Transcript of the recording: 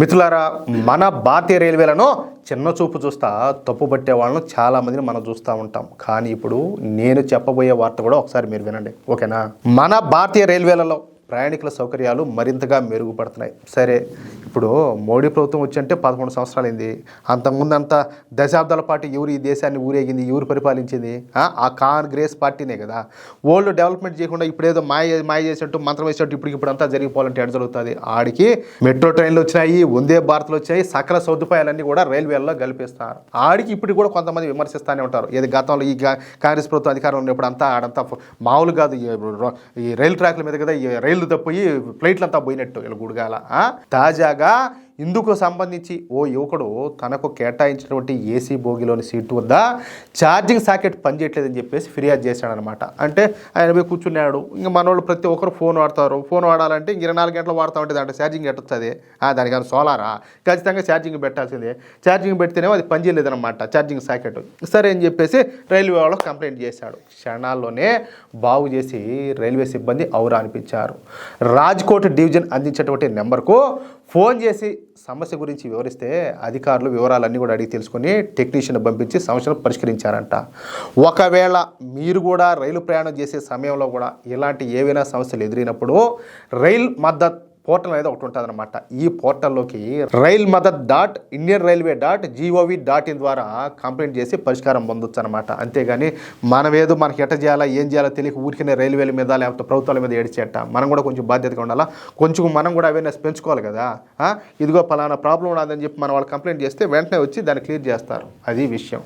మిత్రులారా, మన భారతీయ రైల్వేలను చిన్న చూపు చూస్తా తప్పుపట్టే వాళ్ళను చాలామందిని మనం చూస్తూ ఉంటాం. కానీ ఇప్పుడు నేను చెప్పబోయే వార్త కూడా ఒకసారి మీరు వినండి, ఓకేనా? మన భారతీయ రైల్వేలలో ప్రయాణికుల సౌకర్యాలు మరింతగా మెరుగుపడుతున్నాయి. సరే, ఇప్పుడు మోడీ ప్రభుత్వం వచ్చంటే 11 సంవత్సరాలైంది. అంతకుముందు అంతా దశాబ్దాల పాటు ఎవరు ఈ దేశాన్ని ఊరేగింది, ఎవరు పరిపాలించింది? ఆ కాంగ్రెస్ పార్టీనే కదా. ఓల్డ్ డెవలప్మెంట్ చేయకుండా ఇప్పుడేదో మాయ చేసినట్టు మంత్రం వేసినట్టు ఇప్పుడు అంతా జరిగిపోవాలంటే ఎడ జరుగుతుంది? ఆడికి మెట్రో ట్రైన్లు వచ్చినాయి, వందే భారత్లు వచ్చాయి, సకల సదుపాయాలన్నీ కూడా రైల్వేల్లో కల్పిస్తారు. ఆడికి ఇప్పుడు కూడా కొంతమంది విమర్శిస్తూనే ఉంటారు. ఏది గతంలో ఈ కాంగ్రెస్ ప్రభుత్వం అధికారం ఉన్నప్పుడు ఆడంతా మామూలు కాదు, ఈ రైలు ట్రాక్ల మీద కదా ఈ రైలు తప్పోయి ఫ్లైట్లంతా పోయినట్టు ఇలా గుడిగాల. తాజాగా ఇందుకు సంబంధించి ఓ యువకుడు తనకు కేటాయించినటువంటి ఏసీ బోగిలోని సీటు వద్ద ఛార్జింగ్ సాకెట్ పనిచేయట్లేదని చెప్పేసి ఫిర్యాదు చేశాడనమాట. అంటే ఆయన పోయి కూర్చున్నాడు. ఇంకా మనోళ్ళు ప్రతి ఒక్కరు ఫోన్ వాడతారు. ఫోన్ వాడాలంటే 24 గంటలు వాడుతూ ఉంటుంది. అంటే ఛార్జింగ్ ఎట్టొస్తుంది? దానికన్నా సోలారా? ఖచ్చితంగా ఛార్జింగ్ పెట్టాల్సిందే. ఛార్జింగ్ పెడితేనేమో అది పనిచేయలేదన్నమాట, ఛార్జింగ్ సాకెట్. సరే అని చెప్పేసి రైల్వే వాళ్ళకి కంప్లైంట్ చేశాడు. క్షణాల్లోనే బాగు చేసి రైల్వే సిబ్బంది ఔరా అనిపించారు. రాజ్కోట్ డివిజన్ అందించేటువంటి నెంబర్కు ఫోన్ చేసి సమస్య గురించి వివరిస్తే అధికారులు వివరాలన్నీ కూడా అడిగి తెలుసుకొని టెక్నీషియన్ పంపించి సమస్యను పరిష్కరించారంట. ఒకవేళ మీరు కూడా రైలు ప్రయాణం చేసే సమయంలో కూడా ఇలాంటి ఏవైనా సమస్యలు ఎదురైనప్పుడు రైల్ మద్దత్ పోర్టల్ అనేది ఒకటి ఉంటుంది అనమాట. ఈ పోర్టల్లోకి railmadat.indianrailway.gov.in ద్వారా కంప్లైంట్ చేసి పరిష్కారం పొందొచ్చు అనమాట. అంతేగాని మనమేదో మనకి ఎట్ట చేయాలా ఏం చేయాలో తెలియక ఊరికనే రైల్వేల మీద లేకపోతే ప్రభుత్వాల మీద ఏడిచేట. మనం కూడా కొంచెం బాధ్యతగా ఉండాలా, కొంచెం మనం కూడా అవేర్నెస్ పెంచుకోవాలి కదా. ఇదిగో పలానా ప్రాబ్లం ఉన్నదని చెప్పి మన వాళ్ళు కంప్లైంట్ చేస్తే వెంటనే వచ్చి దాన్ని క్లియర్ చేస్తారు. అది విషయం.